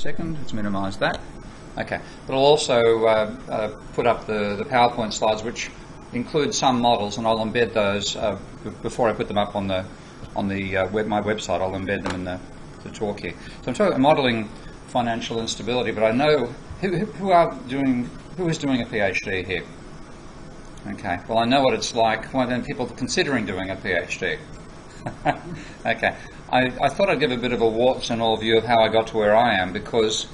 second. Let's minimise that. Okay, but I'll also put up the PowerPoint slides, which include some models, and I'll embed those before I put them up on my website. I'll embed them in the talk here. So I'm talking about modelling financial instability, but I know who is doing a PhD here. Okay, well I know what it's like when people are considering doing a PhD. Okay, I thought I'd give a bit of a warts and all view of how I got to where I am, because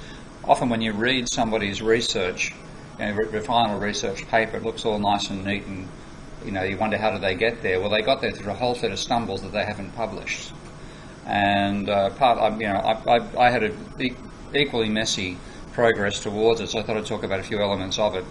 often when you read somebody's research, the final research paper, it looks all nice and neat, and you wonder how did they get there. Well, they got there through a whole set of stumbles that they haven't published, and I had an equally messy progress towards it. So I thought I'd talk about a few elements of it,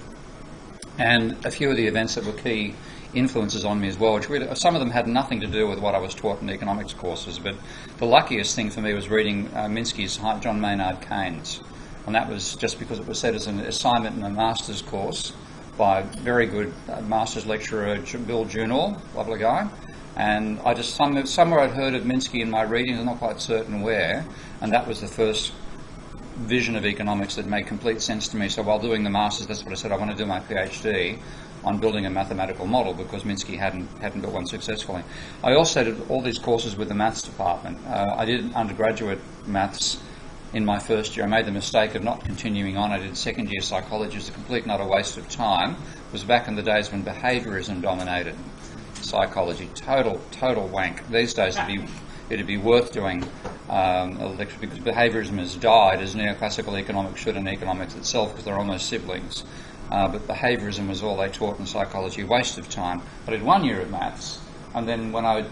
and a few of the events that were key influences on me as well, which really, some of them had nothing to do with what I was taught in economics courses, but the luckiest thing for me was reading Minskys John Maynard Keynes, and that was just because it was set as an assignment in a master's course by a very good master's lecturer, Bill Junor, lovely guy, and I just somewhere I'd heard of Minsky in my readings, I'm not quite certain where, and that was the first vision of economics that made complete sense to me. So while doing the masters, that's what I said, I want to do my PhD on building a mathematical model, because Minsky hadn't built one successfully. I also did all these courses with the maths department. I did undergraduate maths in my first year. I made the mistake of not continuing on. I did second year psychology. It was a complete not a waste of time. It was back in the days when behaviourism dominated psychology. Total wank. These days it'd be worth doing lecture, because behaviourism has died as neoclassical economics should, and economics itself, because they're almost siblings. But behaviourism was all they taught in psychology, waste of time. I did 1 year of maths, and then when I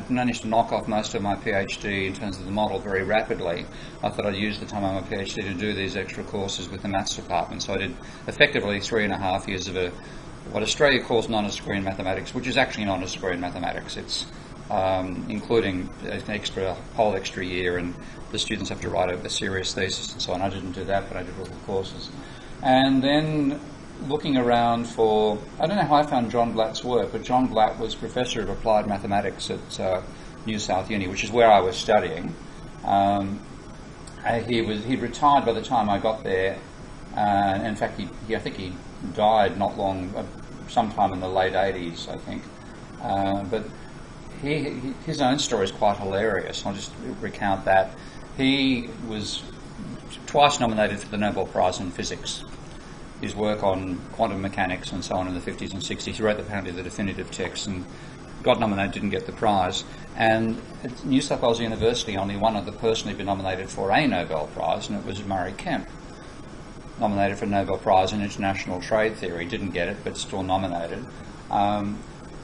managed to knock off most of my PhD in terms of the model very rapidly, I thought I'd use the time on my PhD to do these extra courses with the maths department. So I did effectively 3.5 years of what Australia calls non-Australian mathematics, which is actually non-Australian mathematics. It's including an whole extra year, and the students have to write a serious thesis and so on. I didn't do that, but I did all the courses. And then looking around I don't know how I found John Blatt's work, but John Blatt was Professor of Applied Mathematics at New South Uni, which is where I was studying. He'd retired by the time I got there. In fact, I think he died not long, sometime in the late 80s, I think. But his own story is quite hilarious. I'll just recount that. He was twice nominated for the Nobel Prize in Physics. His work on quantum mechanics and so on in the 50s and 60s, he wrote apparently the definitive text and got nominated, didn't get the prize. And at New South Wales University, only one other person had been nominated for a Nobel Prize, and it was Murray Kemp, nominated for a Nobel Prize in International Trade Theory. Didn't get it, but still nominated.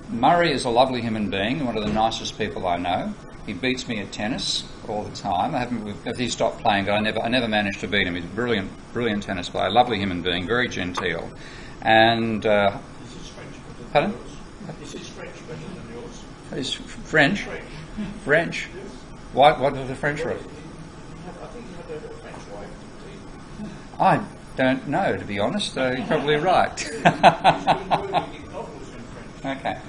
Murray is a lovely human being, one of the nicest people I know. He beats me at tennis all the time. He stopped playing, but I never managed to beat him. He's a brilliant tennis player, lovely human being, very genteel. And Is his French better than pardon? yours? Is his French better than yours? He's French. French. Yes. What does the French Well, write? I think he had a French wife, didn't he? I don't know, to be honest. You're probably right. He's been working novels in French.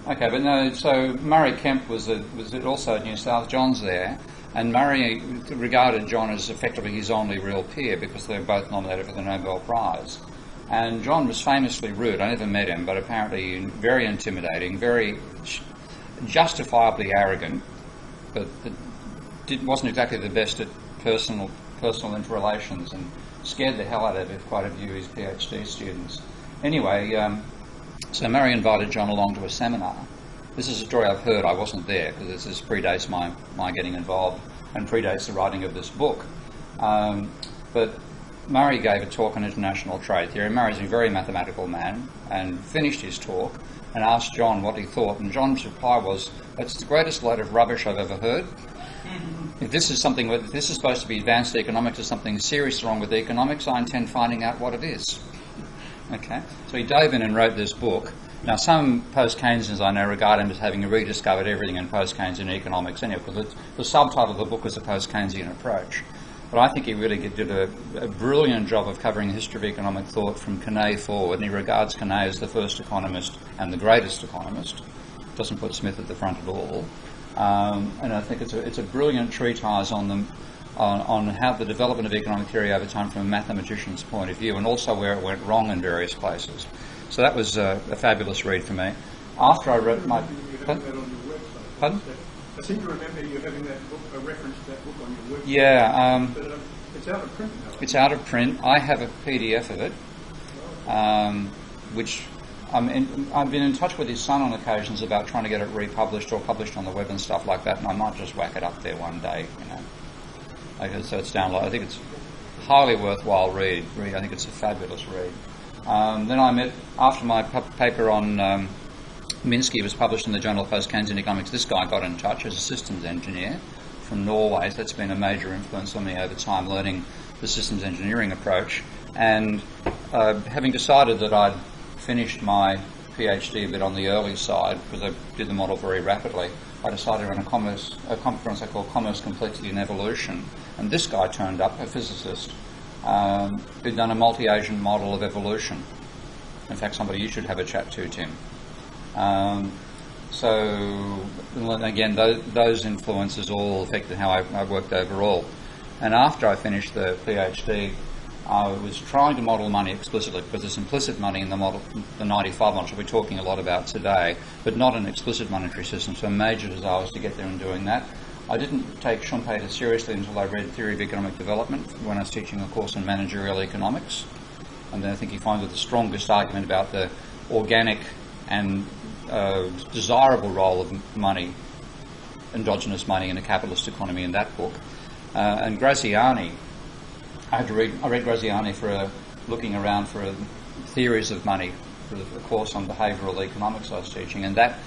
Okay, but no. So Murray Kemp was also at New South. John's there, and Murray regarded John as effectively his only real peer, because they were both nominated for the Nobel Prize. And John was famously rude. I never met him, but apparently very intimidating, very justifiably arrogant, but wasn't exactly the best at personal interrelations, and scared the hell out of quite a few of his PhD students. Anyway. So Murray invited John along to a seminar. This is a story I've heard. I wasn't there, because this predates my getting involved and predates the writing of this book. But Murray gave a talk on international trade theory. Murray's a very mathematical man, and finished his talk and asked John what he thought. And John's reply was, "It's the greatest load of rubbish I've ever heard. If this is supposed to be advanced economics, or something serious wrong with economics, I intend finding out what it is." Okay, so he dove in and wrote this book. Now, some post-Keynesians I know regard him as having rediscovered everything in post-Keynesian economics anyway, because the subtitle of the book was a post-Keynesian approach. But I think he really did a brilliant job of covering the history of economic thought from Keynes forward, and he regards Keynes as the first economist and the greatest economist. Doesn't put Smith at the front at all. And I think it's a brilliant treatise on on how the development of economic theory over time from a mathematician's point of view, and also where it went wrong in various places. So that was a fabulous read for me. After I read my... Pardon? I seem to remember you having that book, a reference to that book on your website. Yeah. But it's out of print now. It's out of print. I have a PDF of it, which I've been in touch with his son on occasions about trying to get it republished or published on the web and stuff like that, and I might just whack it up there one day, so it's downloaded. I think it's highly worthwhile read. I think it's a fabulous read. Then I met, after my paper on Minsky was published in the Journal of Post-Keynesian Economics, this guy got in touch as a systems engineer from Norway. So that's been a major influence on me over time, learning the systems engineering approach. And having decided that I'd finished my PhD a bit on the early side, because I did the model very rapidly, I decided on a conference I call Commerce, Complexity and Evolution. And this guy turned up, a physicist, who'd done a multi-agent model of evolution. In fact, somebody you should have a chat to, Tim. So again, those influences all affected how I worked overall. And after I finished the PhD, I was trying to model money explicitly, because there's implicit money in the model, the 95 model, which we're talking a lot about today, but not an explicit monetary system. So a major desire was to get there and doing that. I didn't take Schumpeter seriously until I read Theory of Economic Development when I was teaching a course in managerial economics. And then I think you find that the strongest argument about the organic and desirable role of money, endogenous money in a capitalist economy in that book. And Graziani, I read Graziani for looking around for theories of money for the course on behavioural economics I was teaching, and that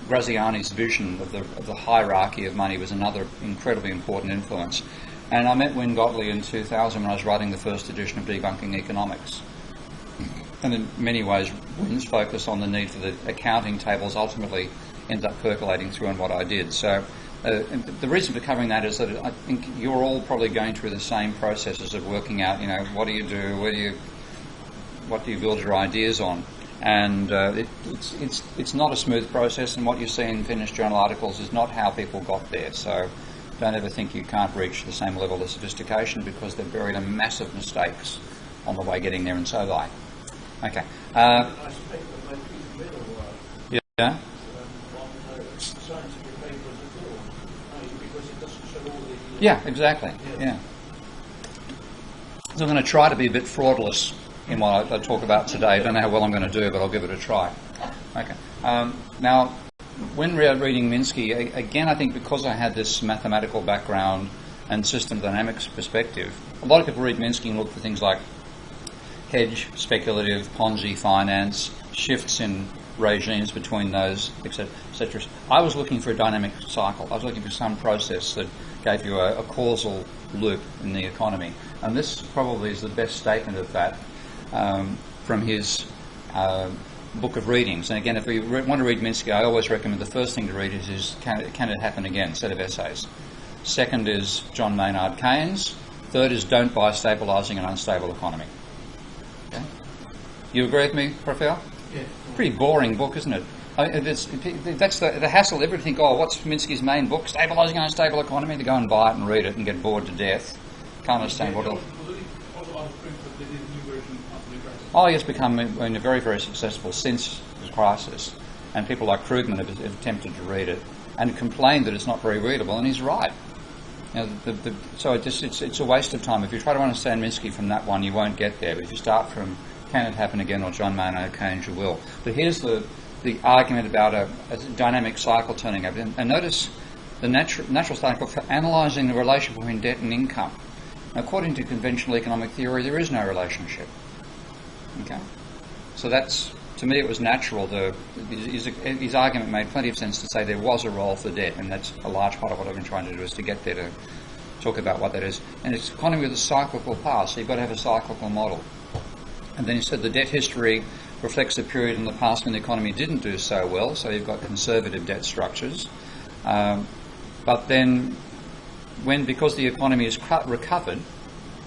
Graziani's vision of the hierarchy of money was another incredibly important influence. And I met Wynne Gottlieb in 2000 when I was writing the first edition of Debunking Economics. And in many ways, Wynne's focus on the need for the accounting tables ultimately ended up percolating through in what I did. So the reason for covering that is that I think you're all probably going through the same processes of working out, what do you do, what do you build your ideas on? And it's not a smooth process, and what you see in finished journal articles is not how people got there. So don't ever think you can't reach the same level of sophistication, because they're buried in massive mistakes on the way getting there, and so do I. Okay. I suspect that they keep middle Yeah. on scientific papers at all, because it doesn't show all the... Yeah, exactly. Yeah. So I'm going to try to be a bit fraudulous in what I talk about today. I don't know how well I'm going to do, but I'll give it a try. Okay. Now, when reading Minsky, again, I think because I had this mathematical background and system dynamics perspective, a lot of people read Minsky and look for things like hedge, speculative, Ponzi finance, shifts in regimes between those, etc., etc. I was looking for a dynamic cycle. I was looking for some process that gave you a causal loop in the economy. And this probably is the best statement of that from his book of readings. And again, if we want to read Minsky, I always recommend the first thing to read is Can It Happen Again? Set of essays. Second is John Maynard Keynes. Third is Don't Buy Stabilising an Unstable Economy. Okay. You agree with me, Raphael? Yeah. Pretty boring book, isn't it? That's the hassle. Everyone think, what's Minsky's main book? Stabilising an Unstable Economy. They go and buy it and read it and get bored to death. Can't understand what else. Oh, he has become very, very successful since the crisis. And people like Krugman have attempted to read it and complained that it's not very readable, and he's right. So it's a waste of time. If you try to understand Minsky from that one, you won't get there. But if you start from Can It Happen Again or John Maynard Keynes, you will. But here's the argument about a dynamic cycle turning over. And notice the natural starting point for analysing the relation between debt and income. Now, according to conventional economic theory, there is no relationship. Okay, so that's, to me, it was natural. His argument made plenty of sense to say there was a role for debt, and that's a large part of what I've been trying to do, is to get there to talk about what that is. And it's an economy with a cyclical past, so you've got to have a cyclical model. And then he said the debt history reflects a period in the past when the economy didn't do so well, so you've got conservative debt structures. But then, because the economy is recovered,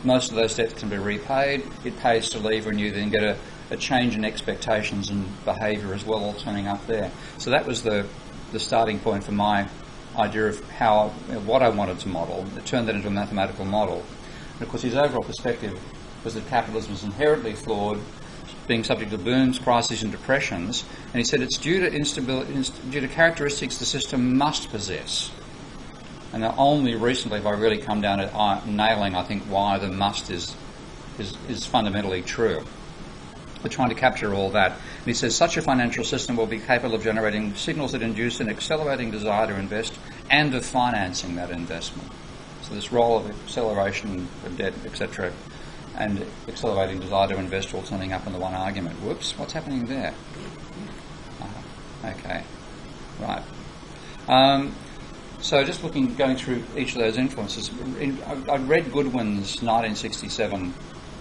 most of those debts can be repaid. It pays to leave, and you then get a change in expectations and behaviour as well, all turning up there. So that was the starting point for my idea of what I wanted to model, turned that into a mathematical model. And of course, his overall perspective was that capitalism is inherently flawed, being subject to booms, crises, and depressions. And he said it's due to instability, due to characteristics the system must possess. And only recently have I really come down to nailing, I think, why the must is fundamentally true. We're trying to capture all that. And he says such a financial system will be capable of generating signals that induce an accelerating desire to invest and of financing that investment. So this role of acceleration of debt, etc., and accelerating desire to invest all turning up in the one argument. Whoops, what's happening there? Okay, right. So just going through each of those influences, I read Goodwin's 1967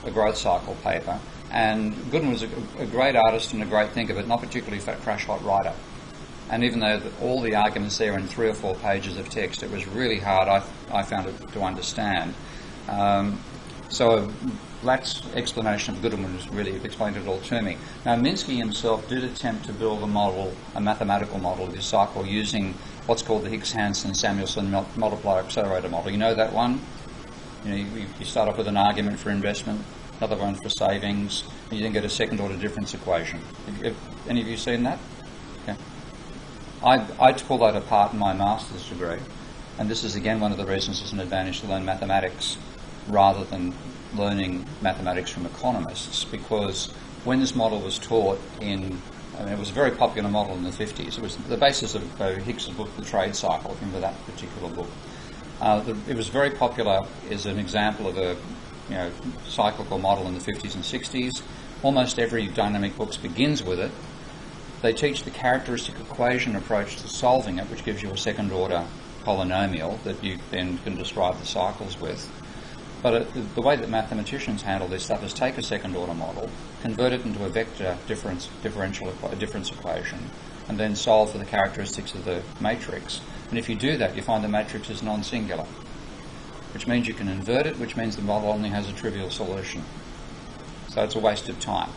A Growth Cycle paper, and Goodwin was a great artist and a great thinker, but not particularly a crash-hot writer. And even though all the arguments there in 3 or 4 pages of text, it was really hard, I found it, to understand. So Black's explanation of Goodwin was really explained it all to me. Now, Minsky himself did attempt to build a mathematical model of this cycle using what's called the Higgs-Hansen-Samuelson multiplier accelerator model. You know that one? You start off with an argument for investment, another one for savings, and you then get a second-order difference equation. Have any of you seen that? Okay. I pulled that apart in my master's degree, and this is again one of the reasons it's an advantage to learn mathematics rather than learning mathematics from economists, because when this model was taught it was a very popular model in the 50s. It was the basis of Hicks's book, The Trade Cycle, remember that particular book. It was very popular as an example of a cyclical model in the 50s and 60s. Almost every dynamic book begins with it. They teach the characteristic equation approach to solving it, which gives you a second-order polynomial that you then can describe the cycles with. But the way that mathematicians handle this stuff is take a second-order model, convert it into a vector difference equation, and then solve for the characteristics of the matrix. And if you do that, you find the matrix is non-singular, which means you can invert it, which means the model only has a trivial solution. So it's a waste of time.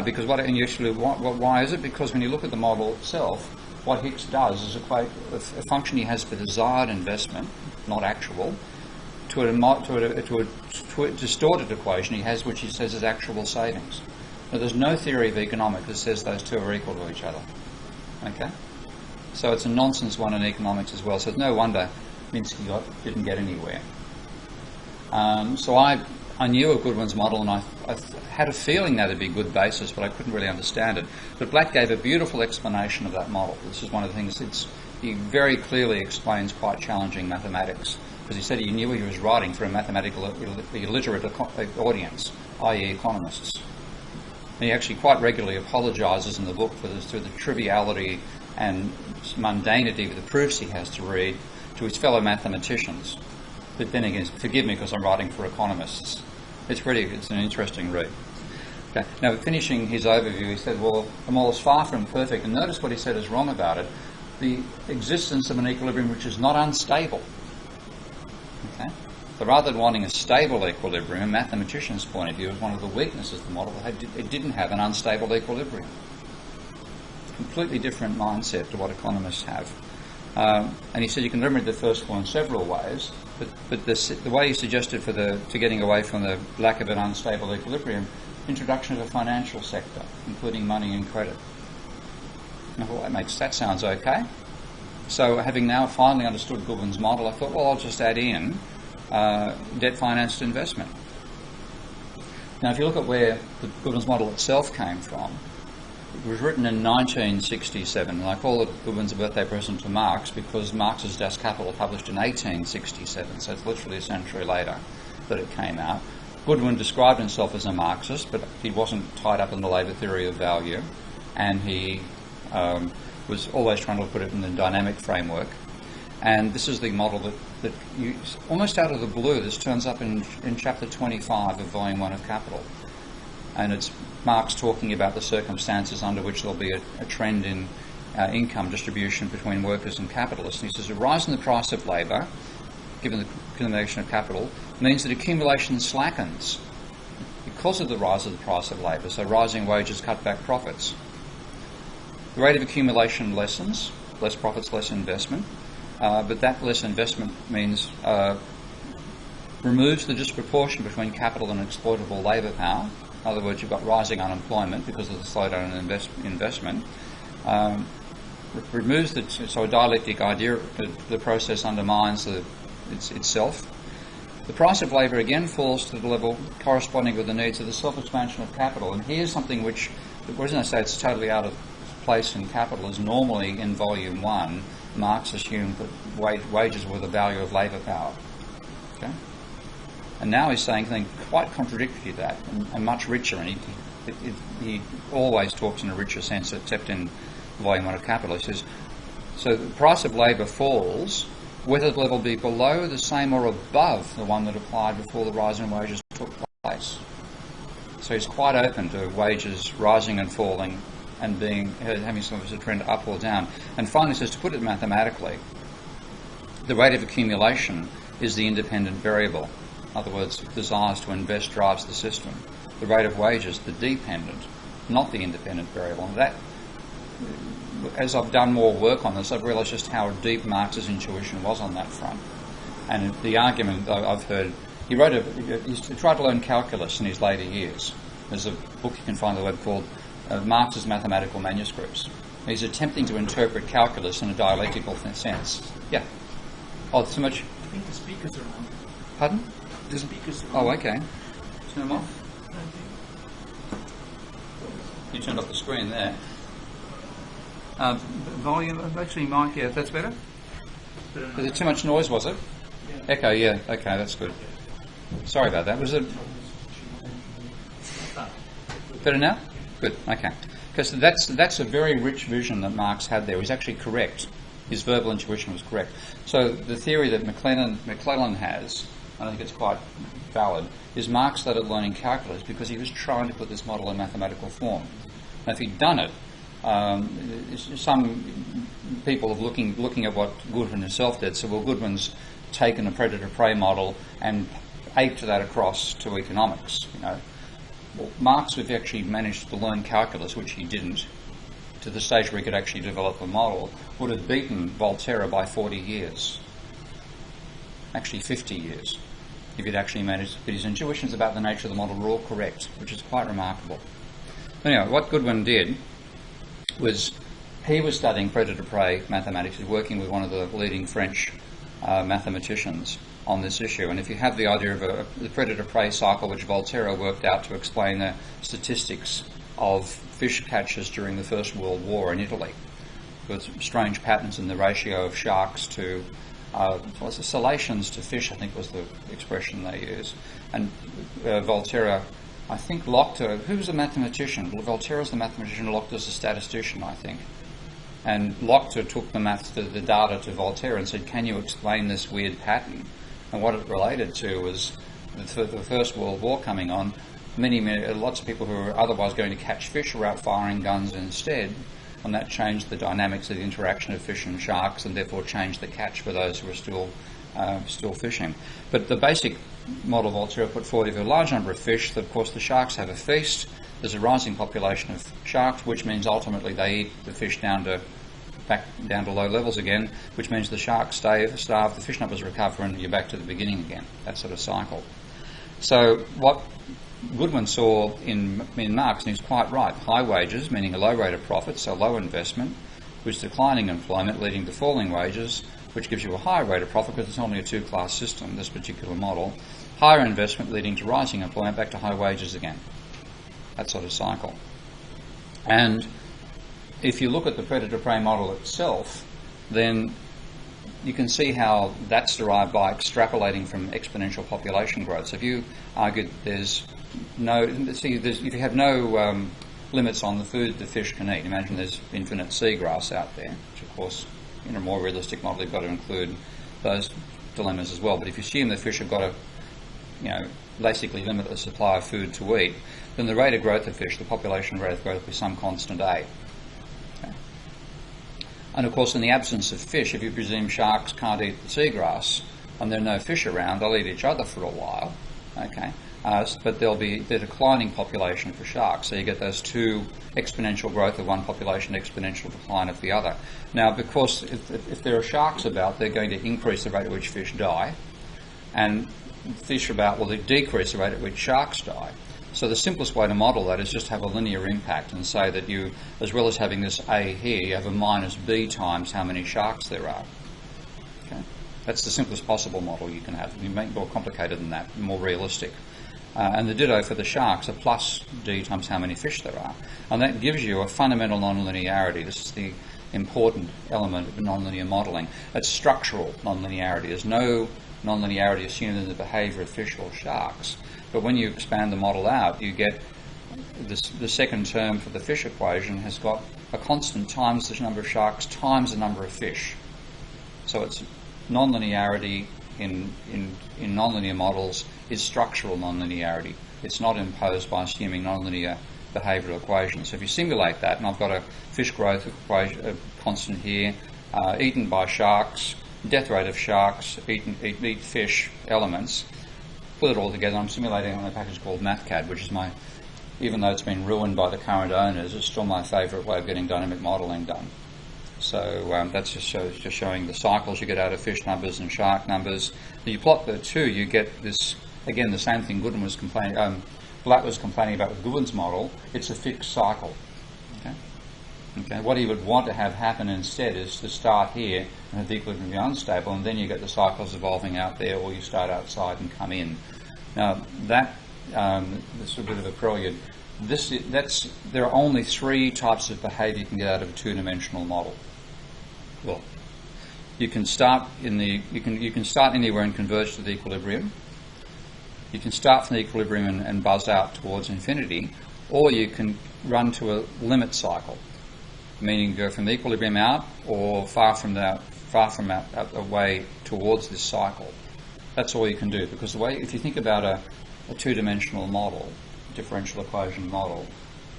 Because why is it? Because when you look at the model itself, what Hicks does is equate a function he has for desired investment, not actual, to a distorted equation he has, which he says is actual savings. Now, there's no theory of economics that says those two are equal to each other. Okay? So it's a nonsense one in economics as well. So it's no wonder Minsky didn't get anywhere. So I knew of Goodwin's model, and I had a feeling that would be a good basis, but I couldn't really understand it. But Black gave a beautiful explanation of that model. This is one of the things he very clearly explains quite challenging mathematics, because he said he knew he was writing for a mathematical illiterate audience, i.e. economists. And he actually quite regularly apologises in the book for the triviality and mundanity of the proofs he has to read to his fellow mathematicians. But then again, forgive me because I'm writing for economists. It's an interesting read. Okay. Now, finishing his overview, he said, well, the model is far from perfect, and notice what he said is wrong about it: the existence of an equilibrium which is not unstable. Okay? So rather than wanting a stable equilibrium, a mathematician's point of view is one of the weaknesses of the model that it didn't have an unstable equilibrium. Completely different mindset to what economists have. And he said you can remedy the first one in several ways, but the way he suggested to getting away from the lack of an unstable equilibrium, introduction of a financial sector, including money and credit. Now, well, that sounds okay. So having now finally understood Goodwin's model, I thought, well, I'll just add in debt-financed investment. Now, if you look at where Goodwin's model itself came from, it was written in 1967, and I call it Goodwin's birthday present to Marx because Marx's Das Kapital published in 1867, so it's literally a century later that it came out. Goodwin described himself as a Marxist, but he wasn't tied up in the labour theory of value, and he was always trying to put it in the dynamic framework. And this is the model that you, almost out of the blue, this turns up in chapter 25 of volume 1 of Capital. And it's Marx talking about the circumstances under which there'll be a trend in income distribution between workers and capitalists. And he says a rise in the price of labour, given the accumulation of capital, means that accumulation slackens because of the rise of the price of labour. So rising wages cut back profits. The rate of accumulation lessens less profits, less investment. But that less investment means removes the disproportion between capital and exploitable labour power. In other words, you've got rising unemployment because of the slowdown in investment. Removes so a dialectic idea, the process undermines itself. The price of labour again falls to the level corresponding with the needs of the self-expansion of capital. And here's something which, the reason I say it's totally out of place in capital is normally in Volume 1, Marx assumed that wages were the value of labour power. Okay? And now he's saying something quite contradictory to that and much richer. And he always talks in a richer sense, except in Volume 1 of Capital. He says, so the price of labour falls whether the level be below, the same or above the one that applied before the rise in wages took place. So he's quite open to wages rising and falling and having some of a trend up or down. And finally says, to put it mathematically, the rate of accumulation is the independent variable. In other words, desires to invest drives the system. The rate of wages, the dependent, not the independent variable. And that, as I've done more work on this, I've realised just how deep Marx's intuition was on that front. And the argument I've heard, he tried to learn calculus in his later years. There's a book you can find on the web called Marx's Mathematical Manuscripts. He's attempting to interpret calculus in a dialectical sense. Yeah. Oh, so much. I think the speakers are on. Pardon? The speakers are on. Oh, okay. Turn them off. You turned off the screen there. Volume, actually, Mike, yeah, that's better? Was there too much noise, was it? Yeah. Echo, yeah, okay, that's good. Sorry about that. Was it better now? Good, okay. Because that's a very rich vision that Marx had there. He's actually correct. His verbal intuition was correct. So the theory that McClellan has, and I think it's quite valid, is Marx started learning calculus because he was trying to put this model in mathematical form. Now, if he'd done it, some people are looking at what Goodwin himself did. So, well, Goodwin's taken a predator-prey model and aped that across to economics. Well, Marx, if he actually managed to learn calculus, which he didn't, to the stage where he could actually develop a model, would have beaten Voltaire by 40 years. Actually, 50 years, if he'd actually managed. But his intuitions about the nature of the model were all correct, which is quite remarkable. Anyway, what Goodwin did was he was studying predator-prey mathematics. He was working with one of the leading French mathematicians on this issue. And if you have the idea of the predator-prey cycle, which Voltaire worked out to explain the statistics of fish catches during the First World War in Italy, with strange patterns in the ratio of sharks to salations to fish, I think was the expression they used. And Voltaire, I think Locke, who was a mathematician? Voltaire was the mathematician, Locke was a statistician, I think. And Locke took the data to Voltaire and said, can you explain this weird pattern? And what it related to was the First World War coming on. Lots of people who were otherwise going to catch fish were out firing guns instead, and that changed the dynamics of the interaction of fish and sharks, and therefore changed the catch for those who were still fishing. But the basic model Voltaire put forward, if a large number of fish, of course the sharks have a feast, there's a rising population of sharks, which means ultimately they eat the fish back down to low levels again, which means the sharks starve, the fish numbers recover, and you're back to the beginning again, that sort of cycle. So what Goodwin saw in Marx, and he's quite right, high wages, meaning a low rate of profit, so low investment, was declining employment leading to falling wages, which gives you a higher rate of profit because it's only a two-class system, this particular model. Higher investment leading to rising employment, back to high wages again. That sort of cycle. And if you look at the predator-prey model itself, then you can see how that's derived by extrapolating from exponential population growth. So if you argued if you have no limits on the food the fish can eat, imagine there's infinite seagrass out there, which of course, in a more realistic model, you've got to include those dilemmas as well. But if you assume the fish have got to, basically limit the supply of food to eat, then the rate of growth of fish, the population rate of growth, will be some constant A. Okay. And of course, in the absence of fish, if you presume sharks can't eat the seagrass and there are no fish around, they'll eat each other for a while. Okay, but there'll be the declining population for sharks. So you get those two exponential growth of one population, exponential decline of the other. Now, because if there are sharks about, they're going to increase the rate at which fish die, and fish about will decrease the rate at which sharks die. So the simplest way to model that is just have a linear impact and say that you, as well as having this A here, you have a minus B times how many sharks there are. Okay? That's the simplest possible model you can have. You make it more complicated than that, more realistic. And the ditto for the sharks, a plus D times how many fish there are. And that gives you a fundamental nonlinearity. This is the important element of nonlinear modelling. It's structural nonlinearity. There's no nonlinearity assumed in the behaviour of fish or sharks. But when you expand the model out, you get the second term for the fish equation has got a constant times the number of sharks times the number of fish. So it's nonlinearity in nonlinear models is structural nonlinearity. It's not imposed by assuming nonlinear behavioural equations. So if you simulate that, and I've got a fish growth equation, constant here, eaten by sharks, death rate of sharks, eat fish elements, put it all together. I'm simulating on a package called MathCAD, which is even though it's been ruined by the current owners, it's still my favourite way of getting dynamic modelling done. So that's just showing the cycles you get out of fish numbers and shark numbers. You plot the two, you get this, again, the same thing Goodwin was Blatt was complaining about with Goodwin's model. It's a fixed cycle. Okay. What he would want to have happen instead is to start here and have the equilibrium be unstable, and then you get the cycles evolving out there, or you start outside and come in. Now that this is a bit of a prelude. There are only three types of behaviour you can get out of a two-dimensional model. Well, you can start you can start anywhere and converge to the equilibrium. You can start from the equilibrium and buzz out towards infinity, or you can run to a limit cycle, meaning go from the equilibrium out or far from out away towards this cycle. That's all you can do, because if you think about a two-dimensional model, differential equation model,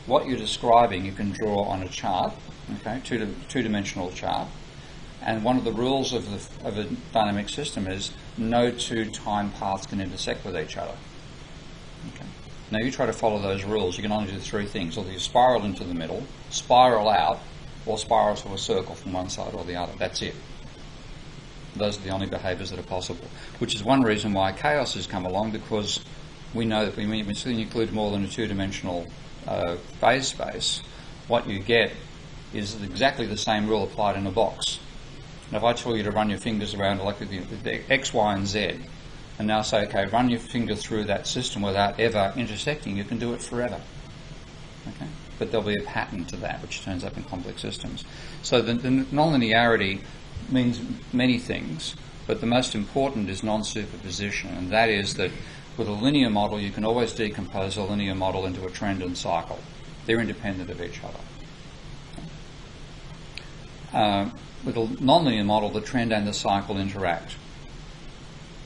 what you're describing you can draw on a chart, okay, two-dimensional chart, and one of the rules of a dynamic system is no two time paths can intersect with each other. Okay. Now you try to follow those rules, you can only do three things: either you spiral into the middle, spiral out, or spiral to a circle from one side or the other. That's it. Those are the only behaviours that are possible, which is one reason why chaos has come along, because we know that when you include more than a two-dimensional phase space, what you get is exactly the same rule applied in a box. Now if I tell you to run your fingers around like the X, Y and Z, and now say, okay, run your finger through that system without ever intersecting, you can do it forever. Okay? But there'll be a pattern to that, which turns up in complex systems. So the nonlinearity means many things, but the most important is non-superposition, and that is that with a linear model you can always decompose a linear model into a trend and cycle. They're independent of each other. With a nonlinear model, the trend and the cycle interact.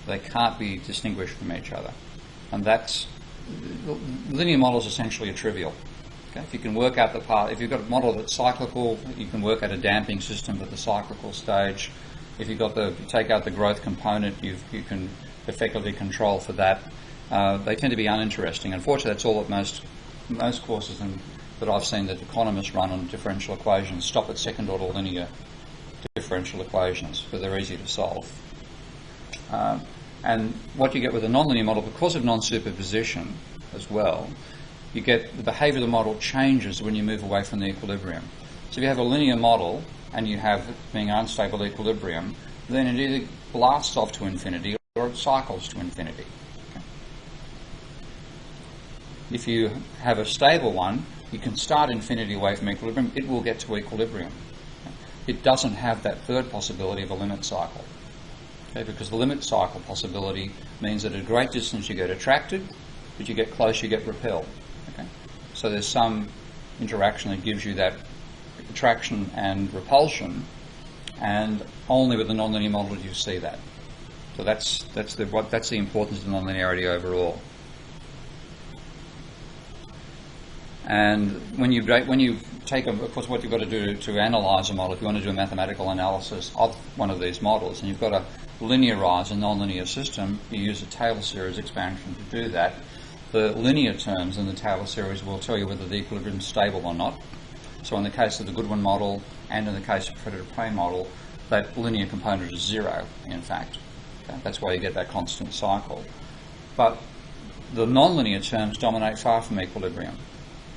They can't be distinguished from each other, and linear models essentially are trivial. Okay? If you can work out the path, if you've got a model that's cyclical, you can work out a damping system at the cyclical stage. If you've got take out the growth component, you can effectively control for that. They tend to be uninteresting. Unfortunately, that's all that most courses that I've seen that economists run on differential equations stop at second order linear differential equations, but they're easy to solve. And what you get with a nonlinear model, because of non-superposition as well, you get the behaviour of the model changes when you move away from the equilibrium. So if you have a linear model and you have being unstable equilibrium, then it either blasts off to infinity or it cycles to infinity. Okay. If you have a stable one, you can start infinity away from equilibrium, it will get to equilibrium. Okay. It doesn't have that third possibility of a limit cycle. Okay, because the limit cycle possibility means that at a great distance you get attracted, but you get close, you get repelled. Okay? So there's some interaction that gives you that attraction and repulsion, and only with the nonlinear model do you see that. So that's the importance of nonlinearity overall. And when you take of course, what you've got to do to analyse a model, if you want to do a mathematical analysis of one of these models, and you've got linearise a nonlinear system, you use a Taylor series expansion to do that. The linear terms in the Taylor series will tell you whether the equilibrium is stable or not. So in the case of the Goodwin model and in the case of the predator-prey model, that linear component is 0, in fact. Okay? That's why you get that constant cycle. But the nonlinear terms dominate far from equilibrium.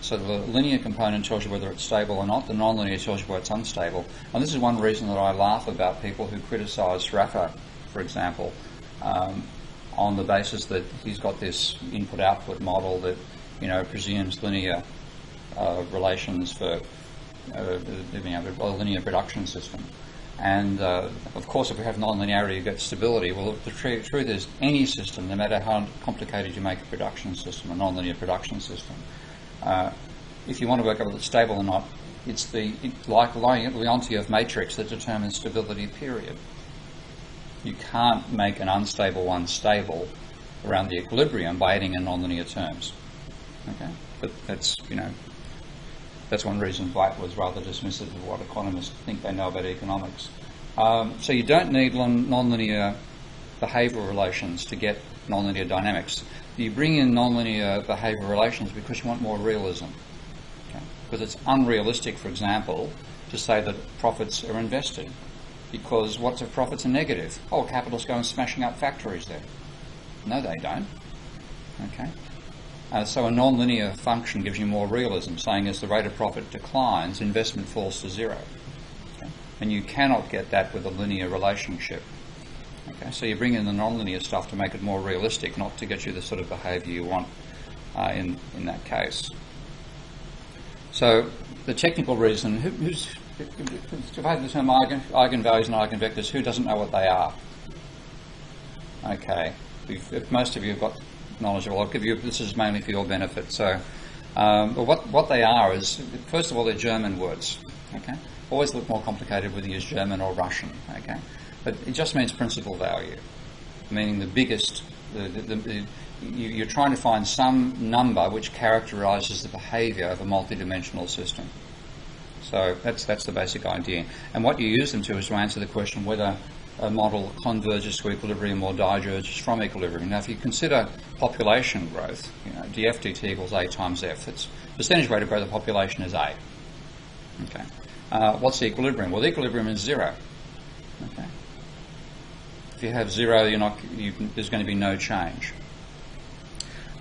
So the linear component tells you whether it's stable or not, the nonlinear tells you whether it's unstable. And this is one reason that I laugh about people who criticise Rafa, for example, on the basis that he's got this input-output model that, presumes linear relations for a linear production system. And of course, if we have nonlinearity, you get stability. Well, the truth is, any system, no matter how complicated you make a production system, a nonlinear production system, if you want to work out whether it's stable or not, it's like Leontief matrix that determines stability, period. You can't make an unstable one stable around the equilibrium by adding in nonlinear terms. Okay, but that's one reason White was rather dismissive of what economists think they know about economics. So you don't need nonlinear behavioural relations to get nonlinear dynamics. You bring in nonlinear behavioural relations because you want more realism. Okay? Because it's unrealistic, for example, to say that profits are invested. Because what if profits are negative? Oh, capitalists go and smashing up factories there. No, they don't. Okay. So a nonlinear function gives you more realism, saying as the rate of profit declines, investment falls to 0. Okay? And you cannot get that with a linear relationship. Okay? So you bring in the nonlinear stuff to make it more realistic, not to get you the sort of behaviour you want in that case. So the technical reason, if I have the term eigenvalues and eigenvectors, who doesn't know what they are? Okay, if most of you have got knowledge of it, I'll give you, this is mainly for your benefit. So, but what they are is, first of all, they're German words. Okay, always look more complicated whether you use German or Russian. Okay, but it just means principal value, meaning the biggest. You're trying to find some number which characterises the behaviour of a multidimensional system. So that's the basic idea. And what you use them to is to answer the question whether a model converges to equilibrium or diverges from equilibrium. Now, if you consider population growth, df dt equals a times f. It's percentage rate of growth of population is a. Okay. What's the equilibrium? Well, the equilibrium is 0. Okay. If you have 0, there's going to be no change.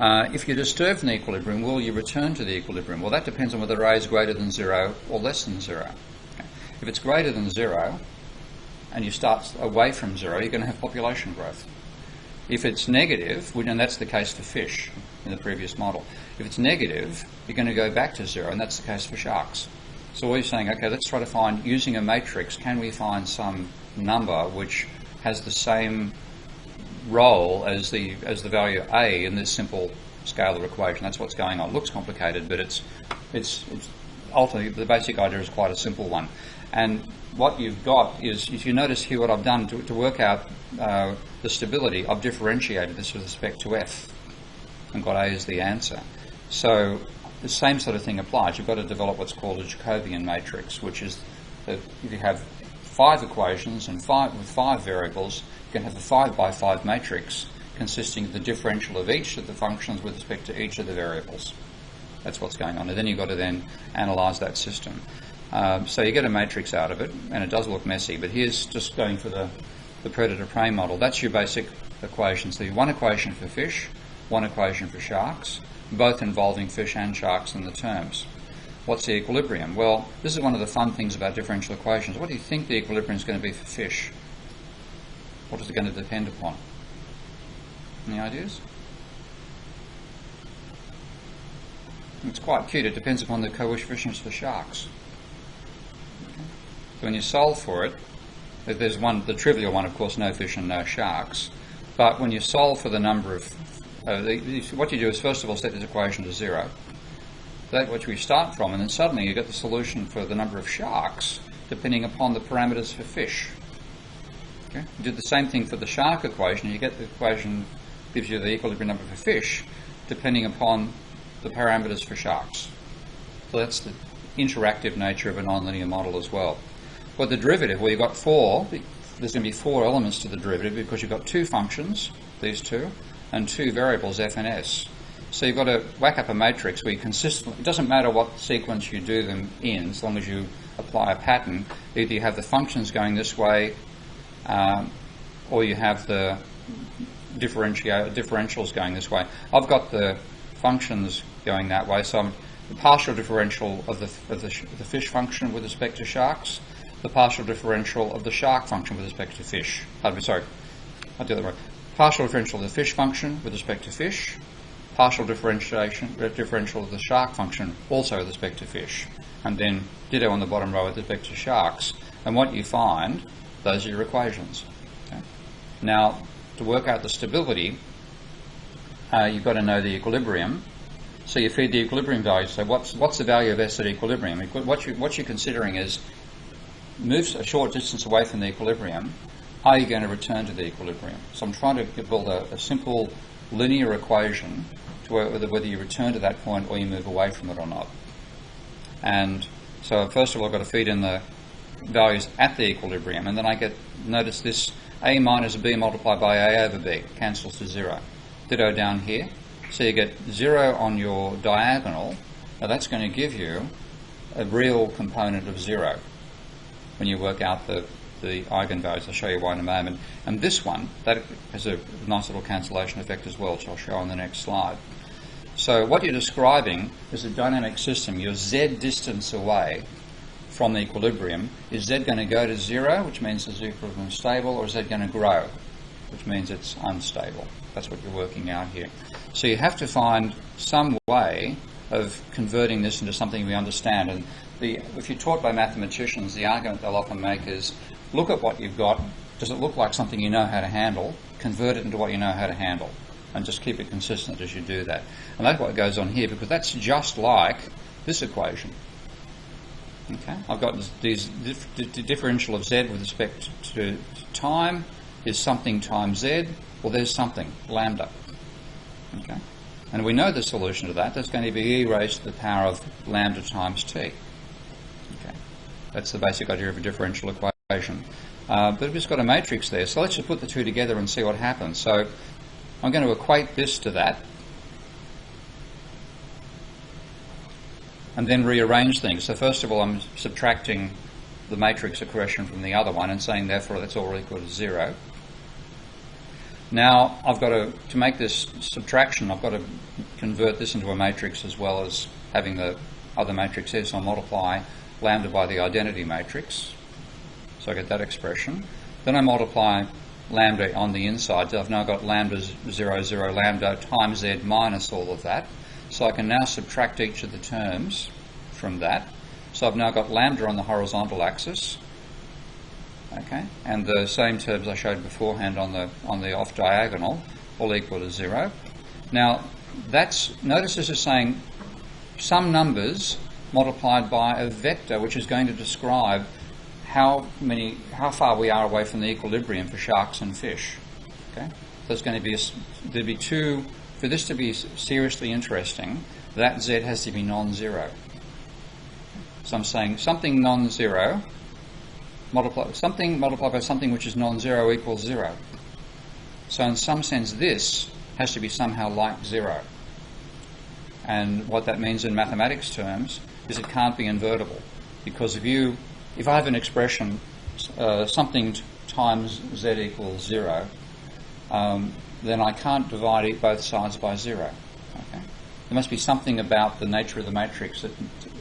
If you're disturbed from the equilibrium, will you return to the equilibrium? Well, that depends on whether A is greater than 0 or less than 0. Okay. If it's greater than 0 and you start away from 0, you're going to have population growth. If it's negative, and that's the case for fish in the previous model, if it's negative, you're going to go back to 0, and that's the case for sharks. So we're saying, okay, let's try to find, using a matrix, can we find some number which has the same role as the value A in this simple scalar equation? That's what's going on. It looks complicated, but it's ultimately the basic idea is quite a simple one. And what you've got is, if you notice here what I've done to work out the stability, I've differentiated this with respect to f and got A as the answer. So the same sort of thing applies. You've got to develop what's called a Jacobian matrix, which is that if you have 5 equations and with 5 variables, you can have a 5 by 5 matrix consisting of the differential of each of the functions with respect to each of the variables. That's what's going on. And then you've got to then analyse that system. So you get a matrix out of it, and it does look messy, but here's just going for the predator-prey model. That's your basic equation. So you have one equation for fish, one equation for sharks, both involving fish and sharks in the terms. What's the equilibrium? Well, this is one of the fun things about differential equations. What do you think the equilibrium is going to be for fish? What is it going to depend upon? Any ideas? It's quite cute. It depends upon the coefficients for sharks. Okay. So when you solve for it, there's one, the trivial one, of course, no fish and no sharks. But when you solve for the number of, what you do is first of all set this equation to 0. That's what we start from, and then suddenly you get the solution for the number of sharks depending upon the parameters for fish. Okay? You do the same thing for the shark equation. You get the equation gives you the equilibrium number for fish depending upon the parameters for sharks. So that's the interactive nature of a nonlinear model as well. But the derivative, well, you've got 4 there's going to be 4 elements to the derivative because you've got 2 functions, these 2, and 2 variables, f and s. So you've got to whack up a matrix where you consistently, it doesn't matter what sequence you do them in, as long as you apply a pattern. Either you have the functions going this way, or you have the differentials going this way. I've got the functions going that way, so I'm the partial differential of the fish function with respect to sharks, the partial differential of the shark function with respect to fish. Sorry, I did that right. Partial differential of the fish function with respect to fish, partial differential of the shark function also with respect to fish, and then ditto on the bottom row with respect to sharks. And what you find, those are your equations. Okay? Now, to work out the stability, you've got to know the equilibrium. So you feed the equilibrium value. So what's the value of S at equilibrium? What you're considering is moves a short distance away from the equilibrium. Are you going to return to the equilibrium? So I'm trying to build a simple linear equation to whether you return to that point or you move away from it or not. And so first of all, I've got to feed in the values at the equilibrium, and then I get, notice this a minus b multiplied by a over b cancels to 0. Ditto down here. So you get 0 on your diagonal. Now that's going to give you a real component of 0 when you work out the eigenvalues. I'll show you why in a moment. And this one, that has a nice little cancellation effect as well, which I'll show on the next slide. So what you're describing is a dynamic system. Your z distance away from the equilibrium. Is z going to go to 0, which means the equilibrium is stable, or is z going to grow, which means it's unstable? That's what you're working out here. So you have to find some way of converting this into something we understand. And if you're taught by mathematicians, the argument they'll often make is, look at what you've got. Does it look like something you know how to handle? Convert it into what you know how to handle. And just keep it consistent as you do that. And that's what goes on here, because that's just like this equation. Okay, I've got these differential of z with respect to time is something times z. Well, there's something, lambda. Okay, and we know the solution to that. That's going to be e raised to the power of lambda times t. Okay, that's the basic idea of a differential equation. But we've just got a matrix there, so let's just put the two together and see what happens. So I'm going to equate this to that, and then rearrange things. So first of all, I'm subtracting the matrix expression from the other one and saying therefore that's all equal to 0. Now I've got to make this subtraction, I've got to convert this into a matrix as well as having the other matrix here, so I'll multiply lambda by the identity matrix. So I get that expression. Then I multiply lambda on the inside, so I've now got lambda 0, 0, lambda times z minus all of that. So I can now subtract each of the terms from that. So I've now got lambda on the horizontal axis, okay, and the same terms I showed beforehand on the off diagonal, all equal to 0. Now notice this is saying some numbers multiplied by a vector, which is going to describe how far we are away from the equilibrium for sharks and fish. Okay, so it's going to be there'd be two. For this to be seriously interesting, that z has to be non-zero. So I'm saying something non-zero multiplied by something which is non-zero equals 0. So in some sense, this has to be somehow like 0. And what that means in mathematics terms is it can't be invertible, because if I have an expression something times z equals 0, then I can't divide both sides by 0. Okay? There must be something about the nature of the matrix that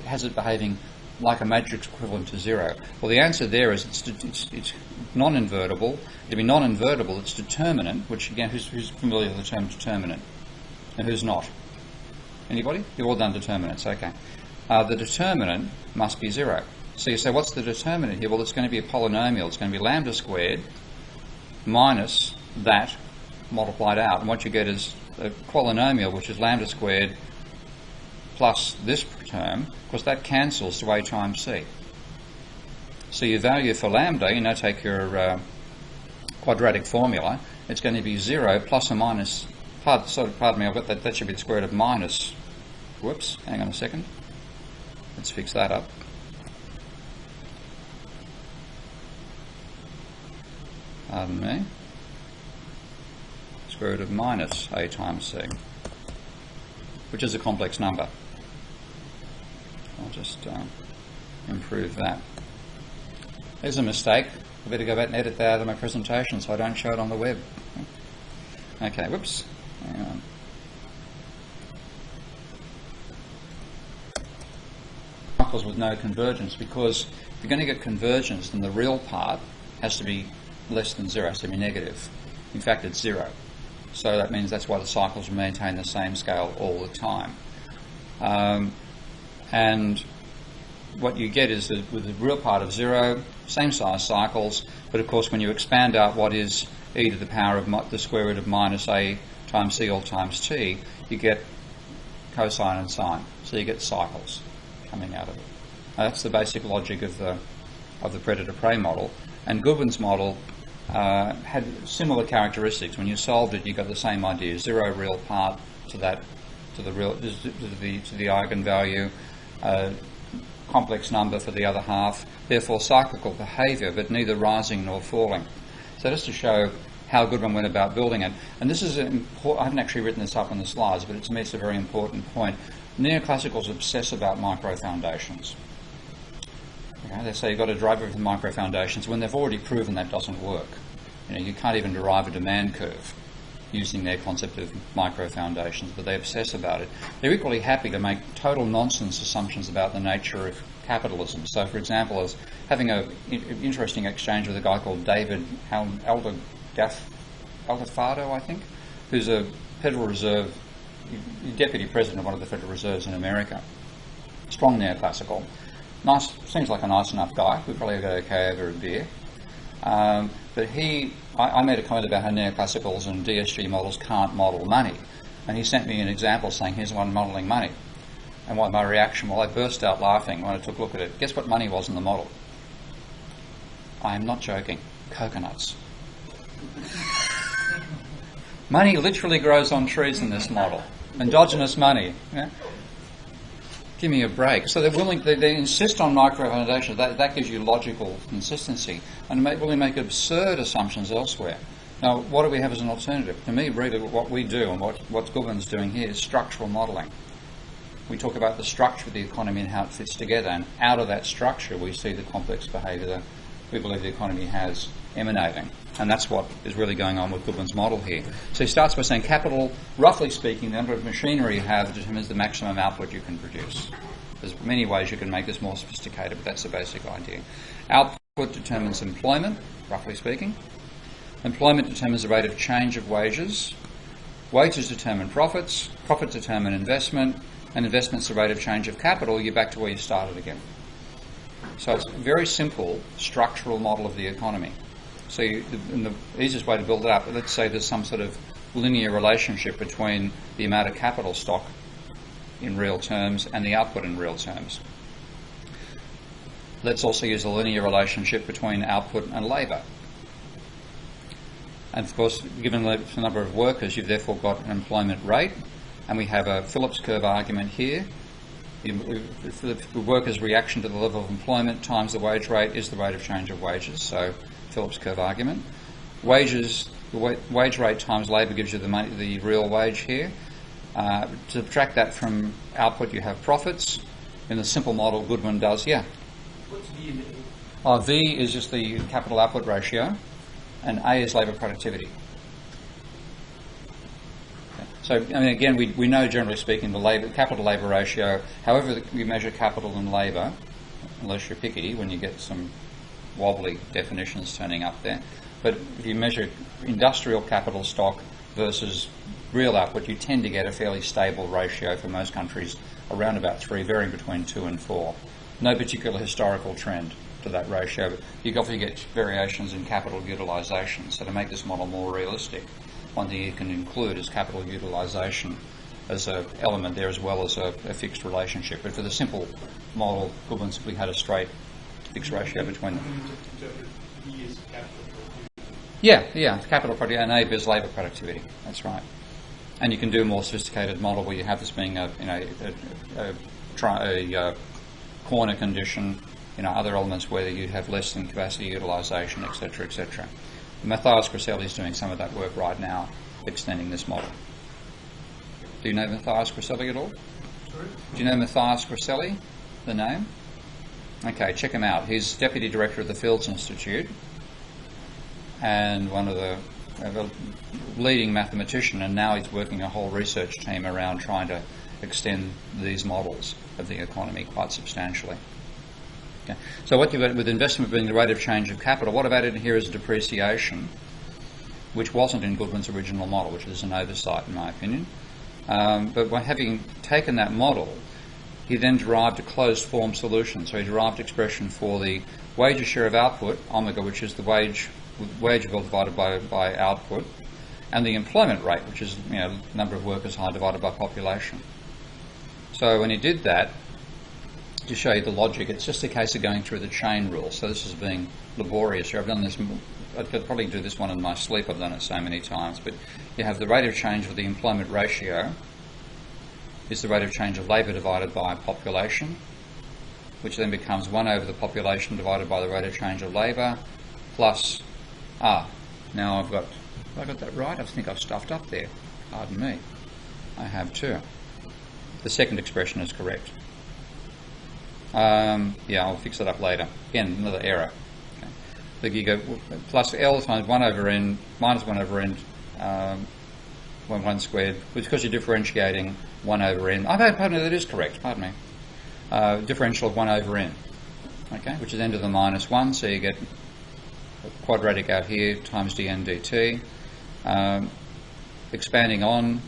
has it behaving like a matrix equivalent to 0. Well, the answer there is it's non-invertible. To be non-invertible, its determinant, which again, who's familiar with the term determinant, and who's not? Anybody? You've all done determinants, okay. The determinant must be 0. So you say, what's the determinant here? Well, it's going to be a polynomial. It's going to be lambda squared minus that multiplied out. And what you get is a polynomial, which is lambda squared plus this term, because that cancels to a times c. So your value for lambda, take your quadratic formula, it's going to be 0 plus or minus, pardon me, I've got that should be the square root of minus, whoops, hang on a second, let's fix that up. pardon me, square root of minus A times C, which is a complex number. I'll just improve that. There's a mistake. I better go back and edit that out of my presentation so I don't show it on the web. Okay, whoops. Hang on. Cycles with no convergence, because if you're going to get convergence, then the real part has to be less than zero, has to be negative. In fact, it's zero. So that means that's why the cycles maintain the same scale all the time. And what you get is that with the real part of zero, same size cycles, but of course when you expand out what is e to the power of the square root of minus a times c all times t, you get cosine and sine. So you get cycles coming out of it. Now, that's the basic logic of the predator-prey model. And Goodwin's model had similar characteristics. When you solved it, you got the same idea: zero real part to the eigenvalue, complex number for the other half, therefore cyclical behaviour, but neither rising nor falling. So just to show how Goodwin went about building it, and this is important. I haven't actually written this up on the slides, but to me it's a very important point. Neoclassicals obsess about microfoundations. Okay, they say you've got to derive it from microfoundations when they've already proven that doesn't work. You can't even derive a demand curve using their concept of microfoundations, but they obsess about it. They're equally happy to make total nonsense assumptions about the nature of capitalism. So, for example, I was having an interesting exchange with a guy called David Aldefado, I think, who's a Federal Reserve deputy president of one of the Federal Reserves in America. Strong neoclassical. Nice, seems like a nice enough guy. We'd probably go okay over a beer. But I made a comment about how neoclassicals and DSG models can't model money. And he sent me an example saying, here's one modelling money. And what my reaction, well, I burst out laughing when I took a look at it. Guess what money was in the model? I am not joking. Coconuts. Money literally grows on trees in this model. Endogenous money. Yeah? Give me a break. So they're willing, they insist on microfoundations. That gives you logical consistency. And they make absurd assumptions elsewhere. Now, what do we have as an alternative? To me, really, what we do and what Goodwin's doing here is structural modelling. We talk about the structure of the economy and how it fits together, and out of that structure we see the complex behaviour that we believe the economy has emanating. And that's what is really going on with Goodwin's model here. So he starts by saying capital, roughly speaking, the number of machinery you have determines the maximum output you can produce. There's many ways you can make this more sophisticated, but that's the basic idea. Output determines employment, roughly speaking. Employment determines the rate of change of wages. Wages determine profits. Profits determine investment. And investment's the rate of change of capital. You're back to where you started again. So it's a very simple structural model of the economy. So the easiest way to build it up, let's say there's some sort of linear relationship between the amount of capital stock in real terms and the output in real terms. Let's also use a linear relationship between output and labour. And of course, given the number of workers, you've therefore got an employment rate, and we have a Phillips curve argument here. The workers' reaction to the level of employment times the wage rate is the rate of change of wages, so Phillips curve argument. Wages, the wage rate times labour gives you the real wage here. To subtract that from output, you have profits. In the simple model Goodwin does, yeah. What's V in it? V is just the capital output ratio, and A is labour productivity. So, I mean, again, we know, generally speaking, the capital-labour ratio, however you measure capital and labour, unless you're pickety when you get some wobbly definitions turning up there, but if you measure industrial capital stock versus real output, you tend to get a fairly stable ratio for most countries, around about 3, varying between 2 and 4. No particular historical trend to that ratio, but you obviously get variations in capital utilisation. So to make this model more realistic, one thing you can include is capital utilisation as an element there, as well as a fixed relationship. But for the simple model, Goodwin simply had a straight fixed ratio between them. Yeah, capital productivity, and A is labour productivity. That's right. And you can do a more sophisticated model where you have this being a corner condition, other elements where you have less than capacity utilisation, etc., etc. Matthias Grasselli is doing some of that work right now, extending this model. Do you know Matthias Grasselli at all? Sorry? Do you know Matthias Grasselli, the name? Okay, check him out. He's Deputy Director of the Fields Institute and one of the leading mathematician, and now he's working a whole research team around trying to extend these models of the economy quite substantially. Okay. So what you've got with investment being the rate of change of capital, what I've added in here is depreciation, which wasn't in Goodwin's original model, which is an oversight in my opinion. But by having taken that model, he then derived a closed form solution. So he derived expression for the wages share of output, omega, which is the wage divided by output, and the employment rate, which is number of workers divided by population. So when he did that, to show you the logic, it's just a case of going through the chain rule. So this is being laborious here. I've done this, I could probably do this one in my sleep, I've done it so many times, but you have the rate of change of the employment ratio is the rate of change of labour divided by population, which then becomes 1 over the population divided by the rate of change of labour, plus now have I got that right? I think I've stuffed up there. Pardon me. I have too. The second expression is correct. I'll fix it up later. Again, another error. Okay. But you go plus L times 1 over n minus 1 over n 1 squared, because you're differentiating 1 over n. Pardon me, that is correct. Pardon me. Differential of 1 over n. Okay, which is n to the minus 1, so you get a quadratic out here times dn dt. Expanding on,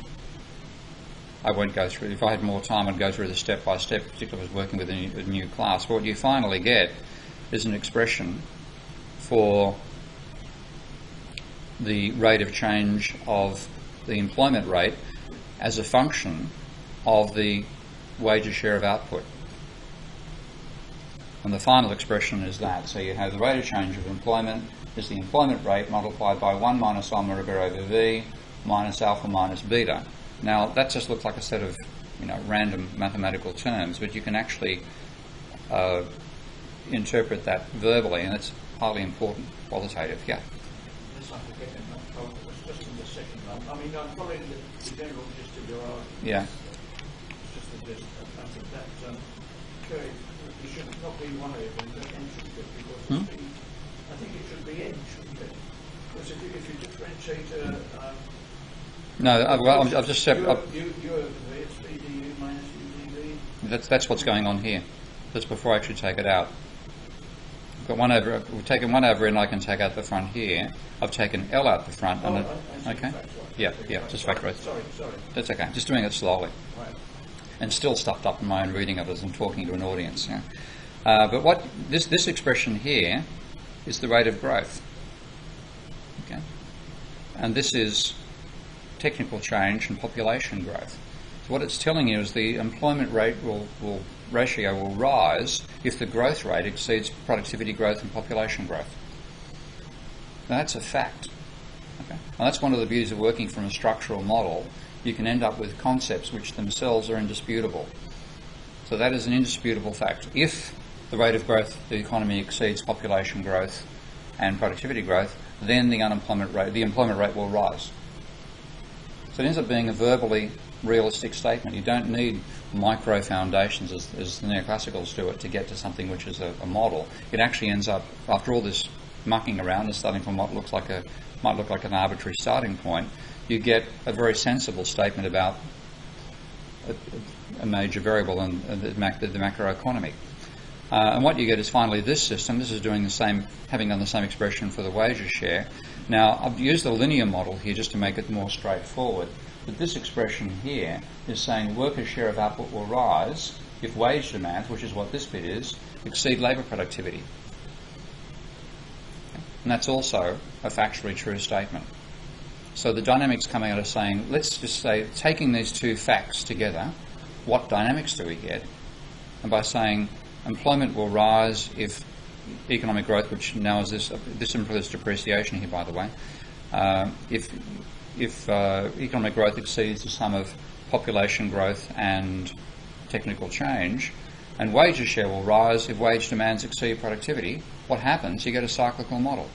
I won't go through. If I had more time, I'd go through the step by step, particularly if I was working with a new class. But what you finally get is an expression for the rate of change of the employment rate as a function of the wages share of output. And the final expression is that. So you have the rate of change of employment is the employment rate multiplied by 1 minus omega over v minus alpha minus beta. Now that just looks like a set of random mathematical terms, but you can actually interpret that verbally, and it's highly important qualitative. Yeah. It's like getting that problem. It's just in the second one. I mean, I'm following the general gist of your argument. Yeah. It's just the gist. I think that it should not be 1 over n, but n should be, because I think it should be n, shouldn't it? Because if you differentiate no, I've just said. u over v, it's v du minus u dv. That's what's going on here. That's before I actually take it out. I've got 1 over. We've taken 1 over n. I can take out the front here. I've taken L out the front. And okay. Yeah, just factorize. Sorry. That's okay. Just doing it slowly. Right. And still stuffed up in my own reading of it as I'm talking to an audience. Yeah. But what this expression here is the rate of growth. Okay. And this is technical change and population growth. So what it's telling you is the employment rate ratio will rise if the growth rate exceeds productivity growth and population growth. Now that's a fact. Okay? And that's one of the beauties of working from a structural model. You can end up with concepts which themselves are indisputable. So that is an indisputable fact. If the rate of growth of the economy exceeds population growth and productivity growth, then the employment rate will rise. So it ends up being a verbally realistic statement. You don't need microfoundations as the neoclassicals do it to get to something which is a model. It actually ends up, after all this mucking around and starting from what might look like an arbitrary starting point, you get a very sensible statement about a major variable in the macroeconomy. And what you get is finally this system. This is doing the same, having done the same expression for the wages share. Now, I've used the linear model here just to make it more straightforward. But this expression here is saying workers' share of output will rise if wage demands, which is what this bit is, exceed labour productivity. And that's also a factually true statement. So the dynamics coming out of saying, let's just say, taking these two facts together, what dynamics do we get? And by saying employment will rise if economic growth, which now is this includes depreciation here, by the way, if economic growth exceeds the sum of population growth and technical change, and wages share will rise if wage demands exceed productivity, what happens? You get a cyclical model.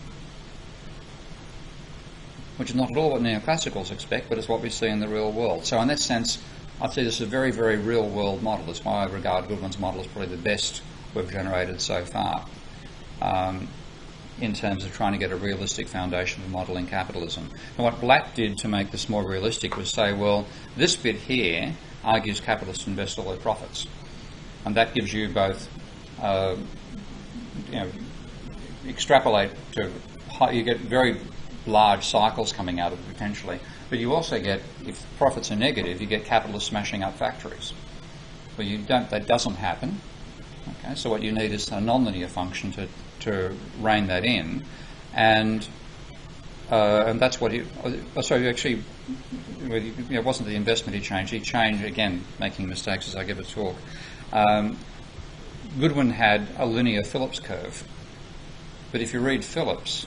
which is not at all what neoclassicals expect, but it's what we see in the real world. So in that sense, I'd say this is a very, very real-world model. That's why I regard Goodwin's model as probably the best we've generated so far in terms of trying to get a realistic foundation for modelling capitalism. And what Black did to make this more realistic was say, well, this bit here argues capitalists invest all their profits. And that gives you both, extrapolate to, you get very large cycles coming out of it potentially, but you also get, if profits are negative, you get capitalists smashing up factories. Well, that doesn't happen. Okay, so what you need is a nonlinear function to rein that in, and that's what it wasn't the investment he changed. He changed, again, making mistakes as I give a talk. Goodwin had a linear Phillips curve, but if you read Phillips